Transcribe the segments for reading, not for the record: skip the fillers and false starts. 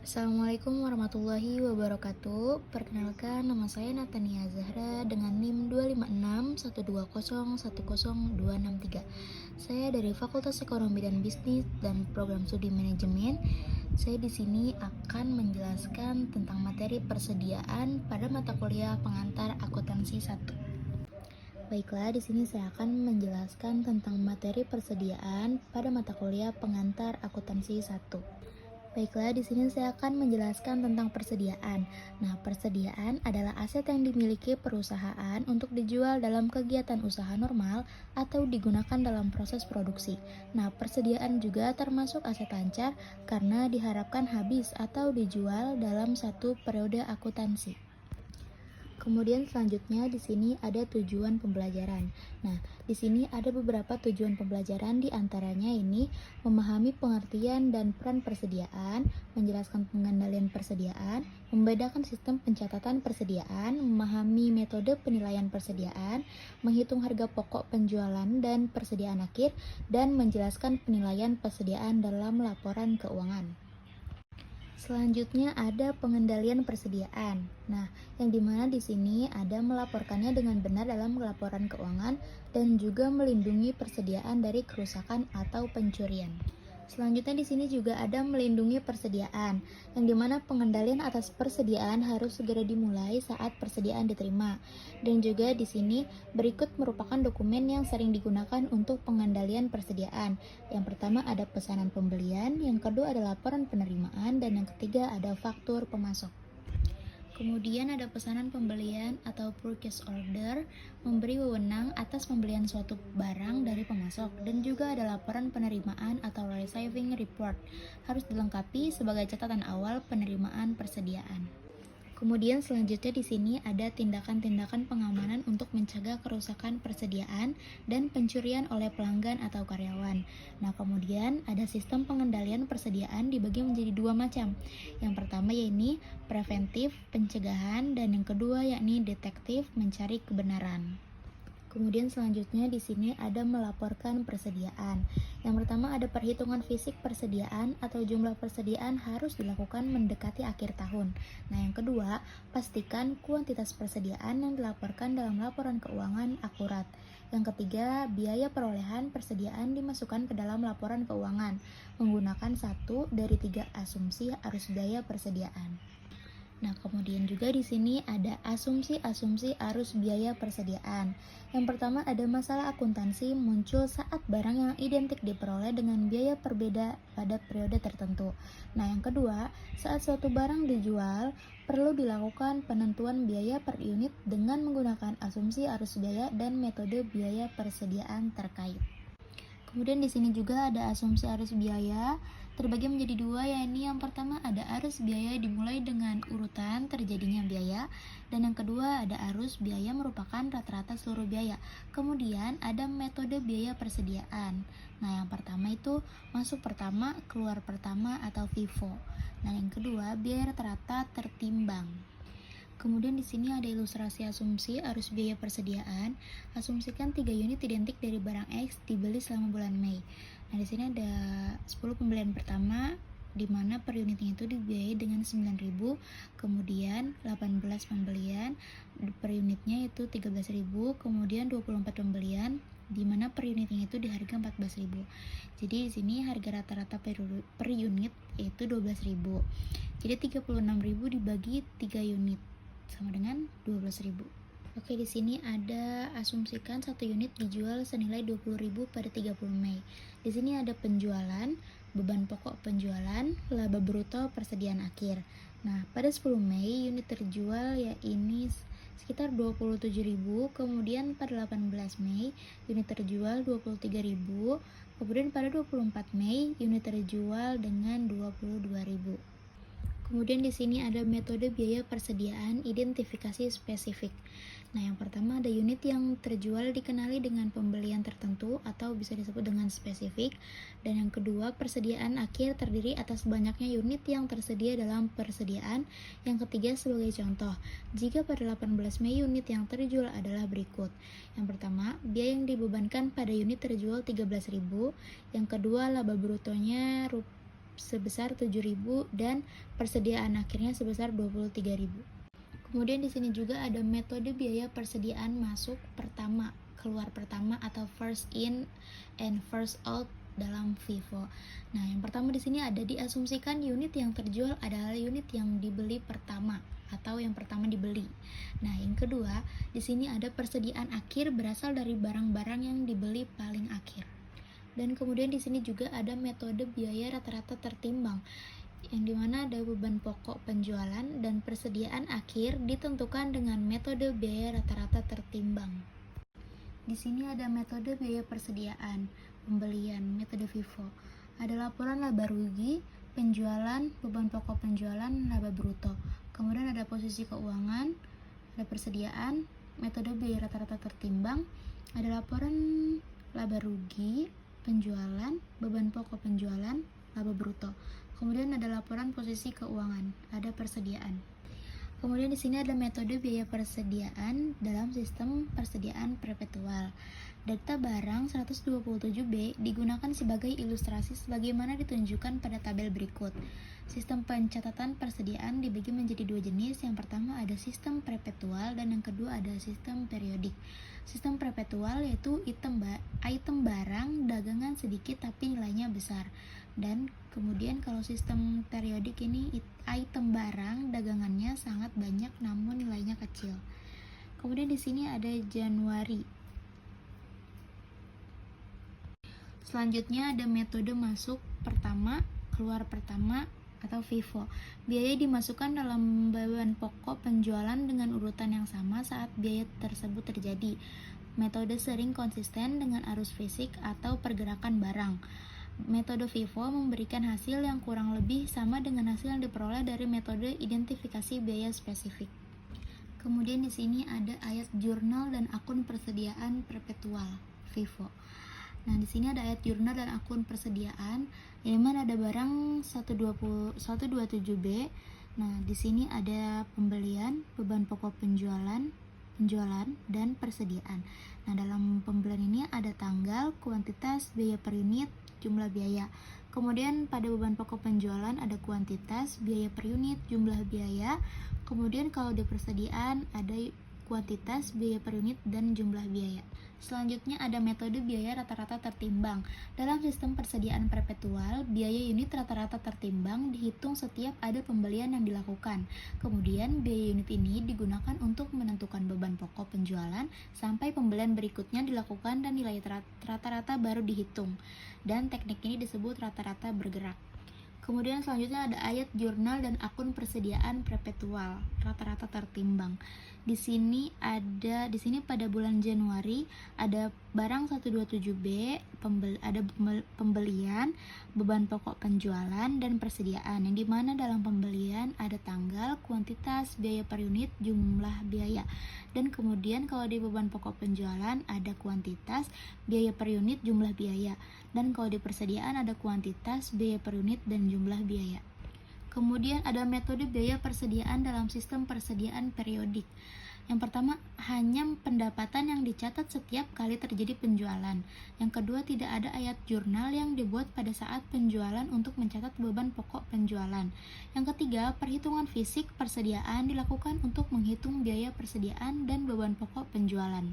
Assalamualaikum warahmatullahi wabarakatuh. Perkenalkan, nama saya Natania Zahra dengan NIM 25612010263. Saya dari Fakultas Ekonomi dan Bisnis dan Program Studi Manajemen. Saya di sini akan menjelaskan tentang materi persediaan pada mata kuliah pengantar akuntansi 1. Baiklah, di sini saya akan menjelaskan tentang materi persediaan pada mata kuliah pengantar akuntansi 1. Baiklah, di sini saya akan menjelaskan tentang persediaan. Nah, persediaan adalah aset yang dimiliki perusahaan untuk dijual dalam kegiatan usaha normal atau digunakan dalam proses produksi. Nah, persediaan juga termasuk aset lancar karena diharapkan habis atau dijual dalam satu periode akuntansi. Kemudian selanjutnya di sini ada tujuan pembelajaran. Nah, di sini ada beberapa tujuan pembelajaran, di antaranya ini memahami pengertian dan peran persediaan, menjelaskan pengendalian persediaan, membedakan sistem pencatatan persediaan, memahami metode penilaian persediaan, menghitung harga pokok penjualan dan persediaan akhir, dan menjelaskan penilaian persediaan dalam laporan keuangan. Selanjutnya ada pengendalian persediaan. Nah, yang dimana di sini ada melaporkannya dengan benar dalam laporan keuangan dan juga melindungi persediaan dari kerusakan atau pencurian. Selanjutnya di sini juga ada melindungi persediaan, yang dimana pengendalian atas persediaan harus segera dimulai saat persediaan diterima. Dan juga di sini berikut merupakan dokumen yang sering digunakan untuk pengendalian persediaan. Yang pertama ada pesanan pembelian, yang kedua ada laporan penerimaan, dan yang ketiga ada faktur pemasok. Kemudian ada pesanan pembelian atau purchase order, memberi wewenang atas pembelian suatu barang dari pemasok, dan juga ada laporan penerimaan atau receiving report, harus dilengkapi sebagai catatan awal penerimaan persediaan. Kemudian selanjutnya di sini ada tindakan-tindakan pengamanan untuk mencegah kerusakan persediaan dan pencurian oleh pelanggan atau karyawan. Nah, kemudian ada sistem pengendalian persediaan dibagi menjadi dua macam. Yang pertama yakni preventif, pencegahan, dan yang kedua yakni detektif, mencari kebenaran. Kemudian selanjutnya di sini ada melaporkan persediaan. Yang pertama ada perhitungan fisik persediaan atau jumlah persediaan harus dilakukan mendekati akhir tahun. Nah, yang kedua, pastikan kuantitas persediaan yang dilaporkan dalam laporan keuangan akurat. Yang ketiga, biaya perolehan persediaan dimasukkan ke dalam laporan keuangan menggunakan satu dari tiga asumsi arus biaya persediaan. Nah, kemudian juga di sini ada asumsi-asumsi arus biaya persediaan. Yang pertama ada masalah akuntansi muncul saat barang yang identik diperoleh dengan biaya berbeda pada periode tertentu. Nah, yang kedua, saat suatu barang dijual, perlu dilakukan penentuan biaya per unit dengan menggunakan asumsi arus biaya dan metode biaya persediaan terkait. Kemudian di sini juga ada asumsi arus biaya terbagi menjadi dua, yakni yang pertama ada arus biaya dimulai dengan urutan terjadinya biaya, dan yang kedua ada arus biaya merupakan rata-rata seluruh biaya. Kemudian ada metode biaya persediaan. Nah, yang pertama itu masuk pertama, keluar pertama atau FIFO. Nah, yang kedua biaya rata-rata tertimbang. Kemudian di sini ada ilustrasi asumsi arus biaya persediaan. Asumsikan 3 unit identik dari barang X dibeli selama bulan Mei. Nah, di sini ada 10 pembelian pertama di mana per unitnya itu dibiayai dengan 9.000, kemudian 18 pembelian per unitnya itu 13.000, kemudian 24 pembelian di mana per unitnya itu di harga 14.000. Jadi di sini harga rata-rata per unit itu 12.000. Jadi 36.000 dibagi 3 unit sama dengan 12.000. Oke, di sini ada asumsikan satu unit dijual senilai 20.000 pada 30 Mei. Di sini ada penjualan, beban pokok penjualan, laba bruto persediaan akhir. Nah, pada 10 Mei unit terjual yakni sekitar 27.000, kemudian pada 18 Mei unit terjual 23.000, kemudian pada 24 Mei unit terjual dengan 22.000. Kemudian di sini ada metode biaya persediaan identifikasi spesifik. Nah, yang pertama ada unit yang terjual dikenali dengan pembelian tertentu atau bisa disebut dengan spesifik. Dan yang kedua, persediaan akhir terdiri atas banyaknya unit yang tersedia dalam persediaan. Yang ketiga sebagai contoh, jika pada 18 Mei unit yang terjual adalah berikut. Yang pertama, biaya yang dibebankan pada unit terjual 13.000. Yang kedua, laba brutonya sebesar 7.000 dan persediaan akhirnya sebesar 23.000. Kemudian di sini juga ada metode biaya persediaan masuk pertama, keluar pertama atau first in and first out dalam FIFO. Nah, yang pertama di sini ada diasumsikan unit yang terjual adalah unit yang dibeli pertama atau yang pertama dibeli. Nah, yang kedua, di sini ada persediaan akhir berasal dari barang-barang yang dibeli paling akhir. Dan kemudian di sini juga ada metode biaya rata-rata tertimbang, yang dimana ada beban pokok penjualan dan persediaan akhir ditentukan dengan metode biaya rata-rata tertimbang. Di sini ada metode biaya persediaan, pembelian, metode FIFO. Ada laporan laba rugi, penjualan, beban pokok penjualan, laba bruto. Kemudian ada posisi keuangan, ada persediaan, metode biaya rata-rata tertimbang, ada laporan laba rugi, penjualan, beban pokok penjualan, laba bruto. Kemudian ada laporan posisi keuangan, ada persediaan. Kemudian di sini ada metode biaya persediaan dalam sistem persediaan perpetual. Data barang 127B digunakan sebagai ilustrasi sebagaimana ditunjukkan pada tabel berikut. Sistem pencatatan persediaan dibagi menjadi dua jenis. Yang pertama ada sistem perpetual dan yang kedua ada sistem periodik. Sistem perpetual yaitu item barang dagangan sedikit tapi nilainya besar. Dan kemudian kalau sistem periodik ini item barang dagangannya sangat banyak namun nilainya kecil. Kemudian di sini ada Januari. Selanjutnya ada metode masuk pertama, keluar pertama atau FIFO. Biaya dimasukkan dalam beban pokok penjualan dengan urutan yang sama saat biaya tersebut terjadi. Metode sering konsisten dengan arus fisik atau pergerakan barang. Metode FIFO memberikan hasil yang kurang lebih sama dengan hasil yang diperoleh dari metode identifikasi biaya spesifik. Kemudian di sini ada ayat jurnal dan akun persediaan perpetual FIFO. Nah, di sini ada ayat jurnal dan akun persediaan, yang mana ada barang 127B. Nah, di sini ada pembelian, beban pokok penjualan, dan persediaan. Nah, dalam pembelian ini ada tanggal, kuantitas, biaya per unit, jumlah biaya. Kemudian pada beban pokok penjualan ada kuantitas, biaya per unit, jumlah biaya. Kemudian kalau di persediaan ada kuantitas, biaya per unit, dan jumlah biaya. Selanjutnya ada metode biaya rata-rata tertimbang. Dalam sistem persediaan perpetual, biaya unit rata-rata tertimbang dihitung setiap ada pembelian yang dilakukan. Kemudian biaya unit ini digunakan untuk menentukan beban pokok penjualan sampai pembelian berikutnya dilakukan dan nilai rata-rata baru dihitung. Dan teknik ini disebut rata-rata bergerak. Kemudian selanjutnya ada ayat jurnal dan akun persediaan perpetual, rata-rata tertimbang. Di sini pada bulan Januari ada barang 127B, ada pembelian, beban pokok penjualan, dan persediaan, yang dimana dalam pembelian ada tanggal, kuantitas, biaya per unit, jumlah biaya. Dan kemudian kalau di beban pokok penjualan ada kuantitas, biaya per unit, jumlah biaya. Dan kalau di persediaan ada kuantitas, biaya per unit, dan jumlah biaya. Kemudian ada metode biaya persediaan dalam sistem persediaan periodik. Yang pertama, hanya pendapatan yang dicatat setiap kali terjadi penjualan. Yang kedua, tidak ada ayat jurnal yang dibuat pada saat penjualan untuk mencatat beban pokok penjualan. Yang ketiga, perhitungan fisik persediaan dilakukan untuk menghitung biaya persediaan dan beban pokok penjualan.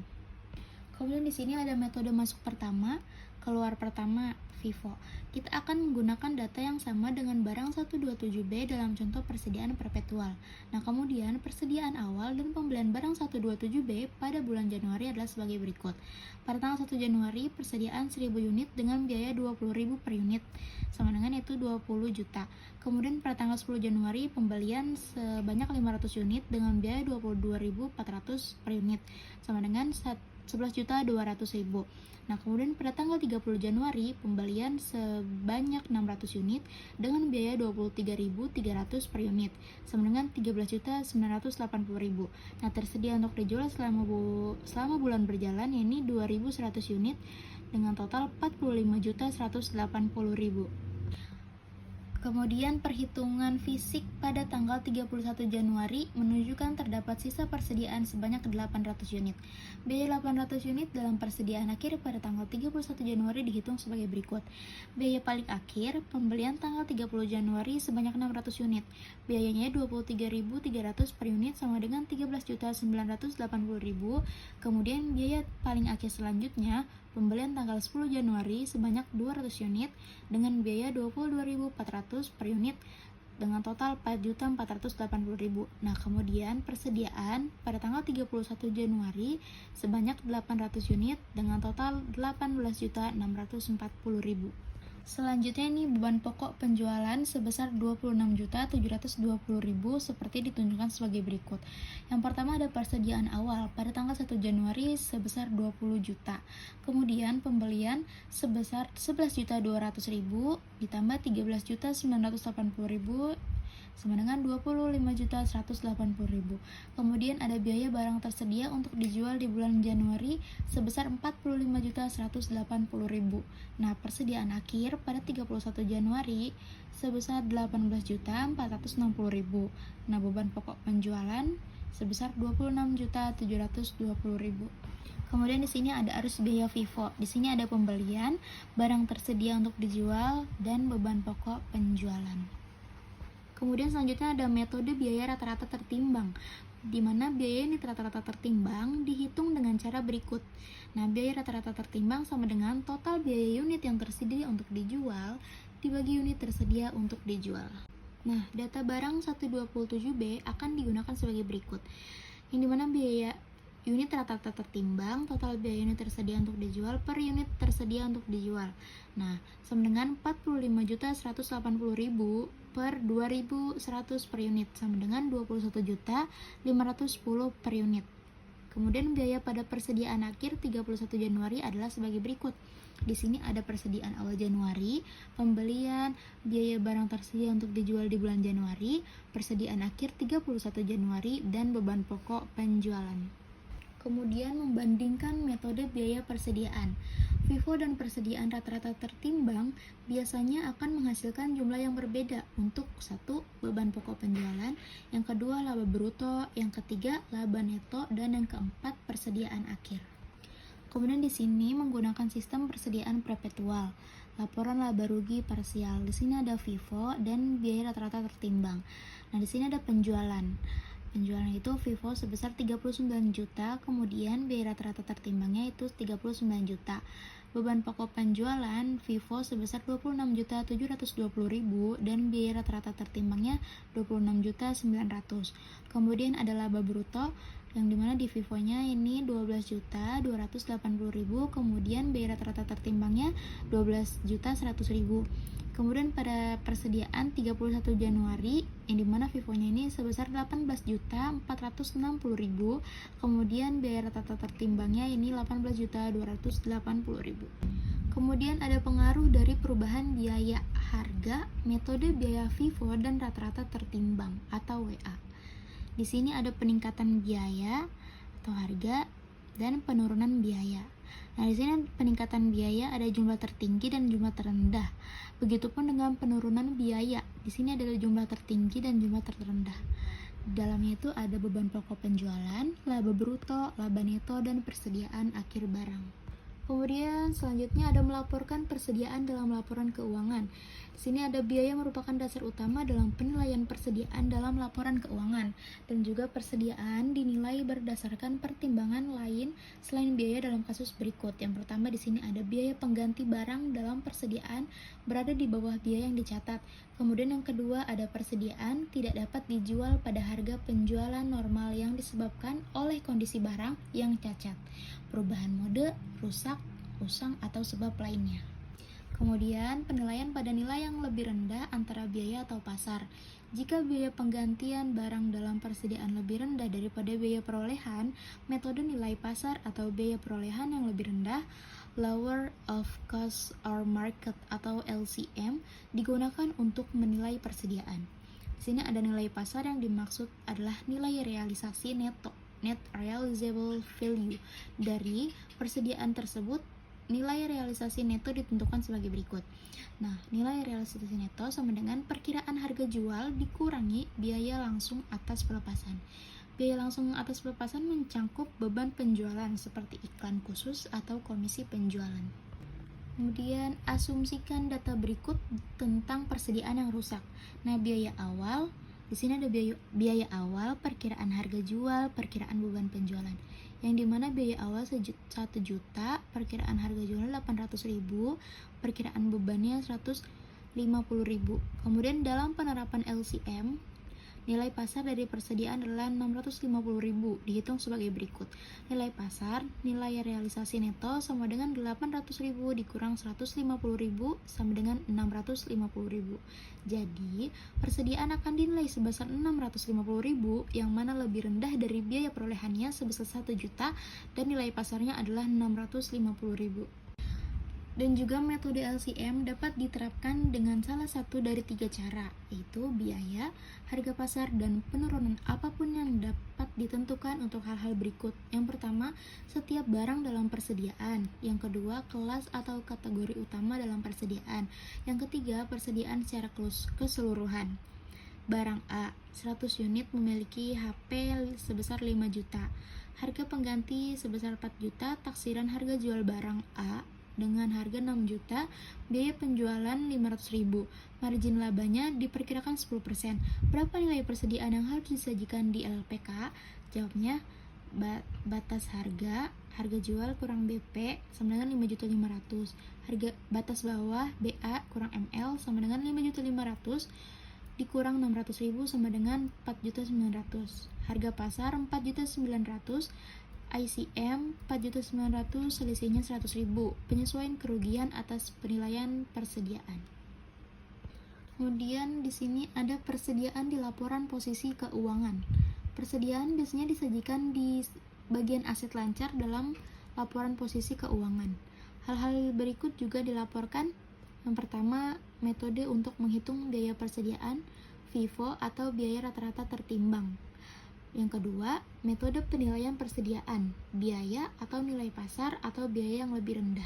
Kemudian di sini ada metode masuk pertama, keluar pertama, FIFO. Kita akan menggunakan data yang sama dengan barang 127B dalam contoh persediaan perpetual. Nah, kemudian persediaan awal dan pembelian barang 127B pada bulan Januari adalah sebagai berikut. Pada tanggal 1 Januari, persediaan 1000 unit dengan biaya 20.000 per unit, sama dengan itu 20 juta. Kemudian pada tanggal 10 Januari, pembelian sebanyak 500 unit dengan biaya 22.400 per unit, sama dengan 11.200.000. Nah, kemudian pada tanggal 30 Januari, pembelian sebanyak 600 unit dengan biaya 23.300 per unit, sama dengan 13.980.000. Nah, tersedia untuk dijual selama bulan berjalan, yakni 2.100 unit dengan total 45.180.000. Kemudian perhitungan fisik pada tanggal 31 Januari menunjukkan terdapat sisa persediaan sebanyak 800 unit. Biaya 800 unit dalam persediaan akhir pada tanggal 31 Januari dihitung sebagai berikut. Biaya paling akhir, pembelian tanggal 30 Januari sebanyak 600 unit. Biayanya 23.300 per unit sama dengan 13.980.000. Kemudian biaya paling akhir selanjutnya, pembelian tanggal 10 Januari sebanyak 200 unit dengan biaya 22.400 per unit dengan total 4.480.000. Nah, kemudian persediaan pada tanggal 31 Januari sebanyak 800 unit dengan total 18.640.000. Selanjutnya ini beban pokok penjualan sebesar 26.720.000 seperti ditunjukkan sebagai berikut. Yang pertama ada persediaan awal pada tanggal 1 Januari sebesar 20 juta. Kemudian pembelian sebesar 11.200.000 ditambah 13.980.000 sama dengan 25.180.000. Kemudian ada biaya barang tersedia untuk dijual di bulan Januari sebesar 45.180.000. Nah, persediaan akhir pada 31 Januari sebesar 18.460.000. Nah, beban pokok penjualan sebesar 26.720.000. Kemudian di sini ada arus biaya FIFO. Di sini ada pembelian, barang tersedia untuk dijual, dan beban pokok penjualan. Kemudian selanjutnya ada metode biaya rata-rata tertimbang, di mana biaya ini rata-rata tertimbang dihitung dengan cara berikut. Nah, biaya rata-rata tertimbang sama dengan total biaya unit yang tersedia untuk dijual dibagi unit tersedia untuk dijual. Nah, data barang 127B akan digunakan sebagai berikut. Yang dimana biaya unit rata-rata tertimbang, total biaya unit tersedia untuk dijual per unit tersedia untuk dijual. Nah, sama dengan 45.180.000 per 2.100 per unit, sama dengan 21.510 per unit. Kemudian biaya pada persediaan akhir 31 Januari adalah sebagai berikut. Di sini ada persediaan awal Januari, pembelian, biaya barang tersedia untuk dijual di bulan Januari, persediaan akhir 31 Januari, dan beban pokok penjualan. Kemudian membandingkan metode biaya persediaan. FIFO dan persediaan rata-rata tertimbang biasanya akan menghasilkan jumlah yang berbeda untuk satu, beban pokok penjualan, yang kedua laba bruto, yang ketiga laba neto, dan yang keempat persediaan akhir. Kemudian di sini menggunakan sistem persediaan perpetual, laporan laba rugi parsial. Di sini ada FIFO dan biaya rata-rata tertimbang. Nah, di sini ada penjualan. Penjualan itu FIFO sebesar 39 juta, kemudian biaya rata-rata tertimbangnya itu 39 juta. Beban pokok penjualan FIFO sebesar 26.720.000 dan biaya rata-rata tertimbangnya 26.900. Kemudian ada laba bruto yang dimana di FIFO-nya ini 12.280.000, kemudian biaya rata-rata tertimbangnya 12.100.000. Kemudian pada persediaan 31 Januari yang dimana FIFO-nya ini sebesar 18.460.000, kemudian biaya rata-rata tertimbangnya ini 18.280.000. Kemudian ada pengaruh dari perubahan biaya harga, metode biaya FIFO, dan rata-rata tertimbang atau WA. Di sini ada peningkatan biaya atau harga dan penurunan biaya. Nah, di sini peningkatan biaya ada jumlah tertinggi dan jumlah terendah. Begitupun dengan penurunan biaya. Di sini ada jumlah tertinggi dan jumlah terendah. Di dalamnya itu ada beban pokok penjualan, laba bruto, laba neto, dan persediaan akhir barang. Kemudian selanjutnya ada melaporkan persediaan dalam laporan keuangan. Di sini ada biaya merupakan dasar utama dalam penilaian persediaan dalam laporan keuangan, dan juga persediaan dinilai berdasarkan pertimbangan lain selain biaya dalam kasus berikut. Yang pertama di sini ada biaya pengganti barang dalam persediaan berada di bawah biaya yang dicatat. Kemudian yang kedua ada persediaan tidak dapat dijual pada harga penjualan normal yang disebabkan oleh kondisi barang yang cacat, perubahan mode, rusak, usang, atau sebab lainnya. Kemudian penilaian pada nilai yang lebih rendah antara biaya atau pasar. Jika biaya penggantian barang dalam persediaan lebih rendah daripada biaya perolehan, metode nilai pasar atau biaya perolehan yang lebih rendah, lower of cost or market atau LCM, digunakan untuk menilai persediaan. Di sini ada nilai pasar yang dimaksud adalah nilai realisasi neto, net realizable value, dari persediaan tersebut nilai realisasi neto ditentukan sebagai berikut. Nah, nilai realisasi neto sama dengan perkiraan harga jual dikurangi biaya langsung atas pelepasan. Biaya langsung atas pelepasan mencangkup beban penjualan seperti iklan khusus atau komisi penjualan. Kemudian, asumsikan data berikut tentang persediaan yang rusak. Nah, biaya awal, di sini ada biaya awal, perkiraan harga jual, perkiraan beban penjualan. Yang dimana biaya awal 1 juta, perkiraan harga jualnya 800.000, perkiraan bebannya 150.000. Kemudian dalam penerapan LCM, nilai pasar dari persediaan adalah 650.000, dihitung sebagai berikut. Nilai pasar, nilai realisasi neto sama dengan 800.000 dikurang 150.000 sama dengan 650.000. Jadi, persediaan akan dinilai sebesar 650.000 yang mana lebih rendah dari biaya perolehannya sebesar 1 juta dan nilai pasarnya adalah 650.000. Dan juga metode LCM dapat diterapkan dengan salah satu dari 3 cara, yaitu biaya, harga pasar, dan penurunan apapun yang dapat ditentukan untuk hal-hal berikut. Yang pertama, setiap barang dalam persediaan. Yang kedua, kelas atau kategori utama dalam persediaan. Yang ketiga, persediaan secara keseluruhan. Barang A, 100 unit memiliki HP sebesar 5 juta. Harga pengganti sebesar 4 juta, taksiran harga jual barang A dengan harga 6 juta, biaya penjualan 500.000. Margin labanya diperkirakan 10%. Berapa nilai persediaan yang harus disajikan di LPK? Jawabnya, batas harga jual kurang BP sama dengan 5.500.000. Harga batas bawah BA kurang ML sama dengan 5.500.000 dikurang 600.000 sama dengan 4.900.000. Harga pasar 4.900.000. ICM 4.900.000, selisihnya 100.000. Penyesuaian kerugian atas penilaian persediaan. Kemudian di sini ada persediaan di laporan posisi keuangan. Persediaan biasanya disajikan di bagian aset lancar dalam laporan posisi keuangan. Hal-hal berikut juga dilaporkan. Yang pertama, metode untuk menghitung biaya persediaan, FIFO atau biaya rata-rata tertimbang. Yang kedua, metode penilaian persediaan, biaya atau nilai pasar atau biaya yang lebih rendah.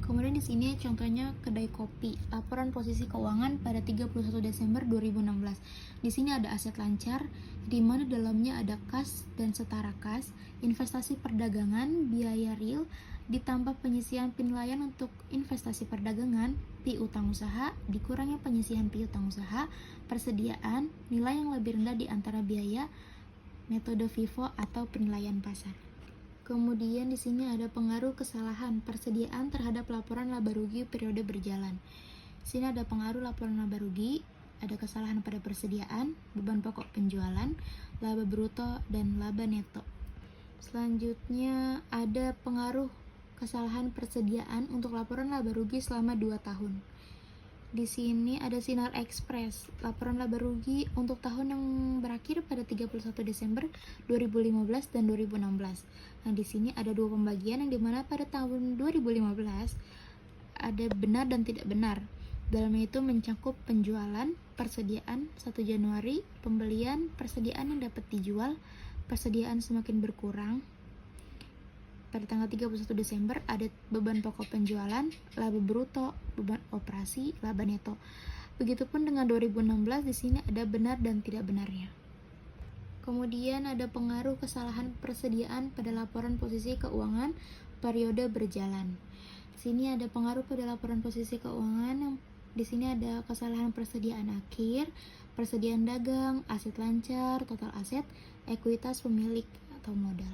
Kemudian di sini contohnya kedai kopi, laporan posisi keuangan pada 31 Desember 2016. Di sini ada aset lancar, di mana dalamnya ada kas dan setara kas, investasi perdagangan, biaya real, ditambah penyisihan penilaian untuk investasi perdagangan, pi utang usaha, dikurangi penyisihan pi utang usaha, persediaan, nilai yang lebih rendah di antara biaya, metode FIFO atau penilaian pasar. Kemudian di sini ada pengaruh kesalahan persediaan terhadap laporan laba rugi periode berjalan. Di sini ada pengaruh laporan laba rugi, ada kesalahan pada persediaan, beban pokok penjualan, laba bruto, dan laba neto. Selanjutnya ada pengaruh kesalahan persediaan untuk laporan laba rugi selama 2 tahun. Di sini ada Sinar Express, laporan laba rugi untuk tahun yang berakhir pada 31 Desember 2015 dan 2016. Nah, di sini ada 2 pembagian yang dimana pada tahun 2015 ada benar dan tidak benar. Dalamnya itu mencakup penjualan, persediaan 1 Januari, pembelian, persediaan yang dapat dijual, persediaan semakin berkurang. Pada tanggal 31 Desember ada beban pokok penjualan, laba bruto, beban operasi, laba neto. Begitupun dengan 2016, di sini ada benar dan tidak benarnya. Kemudian ada pengaruh kesalahan persediaan pada laporan posisi keuangan periode berjalan. Di sini ada pengaruh pada laporan posisi keuangan yang di sini ada kesalahan persediaan akhir, persediaan dagang, aset lancar, total aset, ekuitas pemilik atau modal.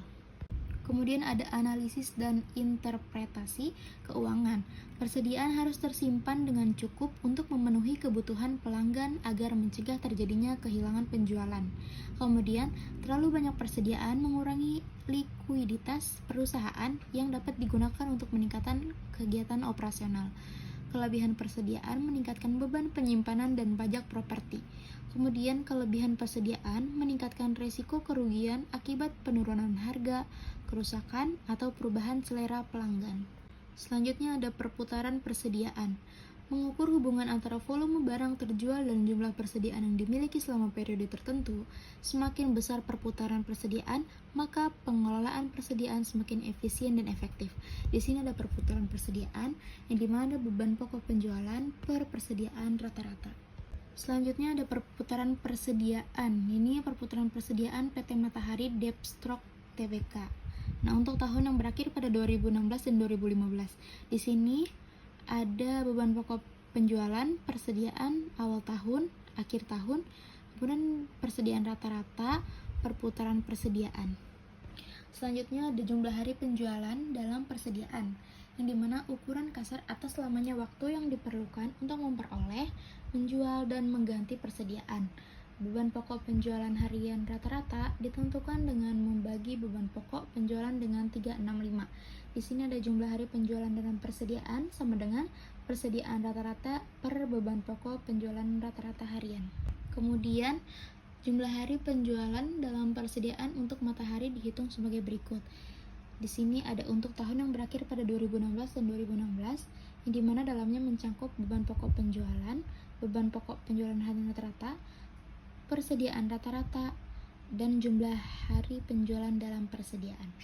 Kemudian ada analisis dan interpretasi keuangan. Persediaan harus tersimpan dengan cukup untuk memenuhi kebutuhan pelanggan agar mencegah terjadinya kehilangan penjualan. Kemudian, terlalu banyak persediaan mengurangi likuiditas perusahaan yang dapat digunakan untuk meningkatkan kegiatan operasional. Kelebihan persediaan meningkatkan beban penyimpanan dan pajak properti. Kemudian kelebihan persediaan meningkatkan risiko kerugian akibat penurunan harga, kerusakan, atau perubahan selera pelanggan. Selanjutnya ada perputaran persediaan. Mengukur hubungan antara volume barang terjual dan jumlah persediaan yang dimiliki selama periode tertentu, semakin besar perputaran persediaan, maka pengelolaan persediaan semakin efisien dan efektif. Di sini ada perputaran persediaan, yang dimana beban pokok penjualan per persediaan rata-rata. Selanjutnya ada perputaran persediaan. Ini perputaran persediaan PT Matahari Deepstroke Tbk. Nah, untuk tahun yang berakhir pada 2016 dan 2015. Di sini ada beban pokok penjualan, persediaan awal tahun, akhir tahun, kemudian persediaan rata-rata, perputaran persediaan. Selanjutnya ada jumlah hari penjualan dalam persediaan, yang dimana ukuran kasar atas lamanya waktu yang diperlukan untuk memperoleh, menjual, dan mengganti persediaan. Beban pokok penjualan harian rata-rata ditentukan dengan membagi beban pokok penjualan dengan 365. Di sini ada jumlah hari penjualan dalam persediaan sama dengan persediaan rata-rata per beban pokok penjualan rata-rata harian. Kemudian, jumlah hari penjualan dalam persediaan untuk Matahari dihitung sebagai berikut. Di sini ada untuk tahun yang berakhir pada 2016 dan 2016, yang dimana dalamnya mencakup beban pokok penjualan harian rata-rata, persediaan rata-rata, dan jumlah hari penjualan dalam persediaan.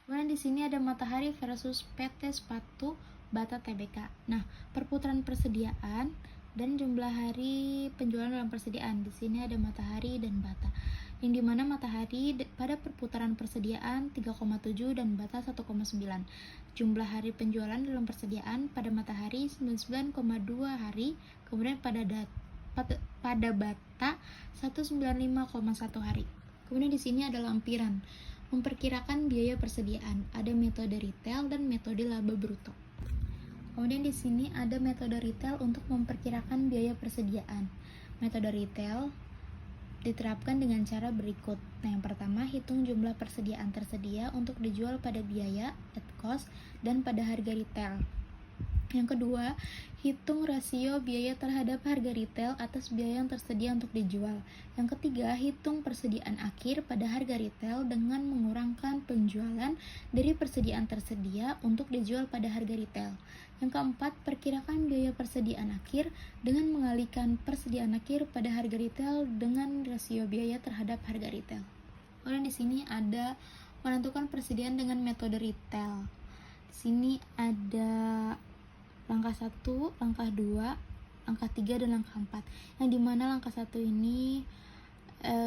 Kemudian di sini ada Matahari versus PT Sepatu Bata Tbk. Nah, perputaran persediaan dan jumlah hari penjualan dalam persediaan. Di sini ada Matahari dan Bata. Yang dimana Matahari pada perputaran persediaan 3,7 dan Bata 1,9. Jumlah hari penjualan dalam persediaan pada Matahari 99,2 hari, kemudian pada Bata 195,1 hari. Kemudian di sini ada lampiran. Memperkirakan biaya persediaan. Ada metode retail dan metode laba bruto. Kemudian di sini ada metode retail untuk memperkirakan biaya persediaan. Metode retail diterapkan dengan cara berikut. Nah, yang pertama, hitung jumlah persediaan tersedia untuk dijual pada biaya at cost dan pada harga retail. Yang kedua, hitung rasio biaya terhadap harga retail atas biaya yang tersedia untuk dijual. Yang ketiga, hitung persediaan akhir pada harga retail dengan mengurangkan penjualan dari persediaan tersedia untuk dijual pada harga retail. Yang keempat, perkirakan biaya persediaan akhir dengan mengalihkan persediaan akhir pada harga retail dengan rasio biaya terhadap harga retail. Kemudian di sini ada menentukan persediaan dengan metode retail. Di sini ada langkah 1, langkah 2, langkah 3, dan langkah 4. Yang dimana langkah 1 ini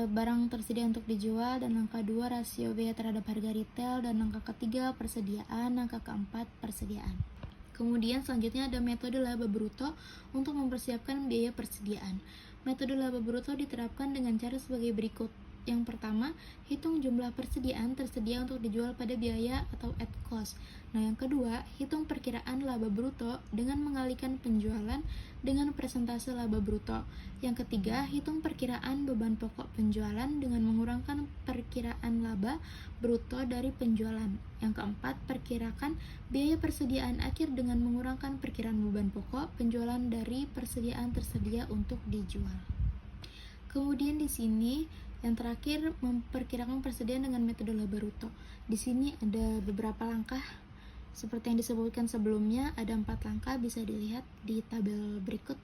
barang tersedia untuk dijual, dan langkah 2 rasio biaya terhadap harga retail, dan langkah ketiga persediaan, langkah keempat persediaan. Kemudian selanjutnya ada metode laba bruto untuk mempersiapkan biaya persediaan. Metode laba bruto diterapkan dengan cara sebagai berikut. Yang pertama, hitung jumlah persediaan tersedia untuk dijual pada biaya atau at cost. Nah, yang kedua, hitung perkiraan laba bruto dengan mengalihkan penjualan dengan persentase laba bruto. Yang ketiga, hitung perkiraan beban pokok penjualan dengan mengurangkan perkiraan laba bruto dari penjualan. Yang keempat, perkirakan biaya persediaan akhir dengan mengurangkan perkiraan beban pokok penjualan dari persediaan tersedia untuk dijual. Kemudian di sini yang terakhir, memperkirakan persediaan dengan metode laba bruto. Di sini ada beberapa langkah seperti yang disebutkan sebelumnya, ada 4 langkah, bisa dilihat di tabel berikut.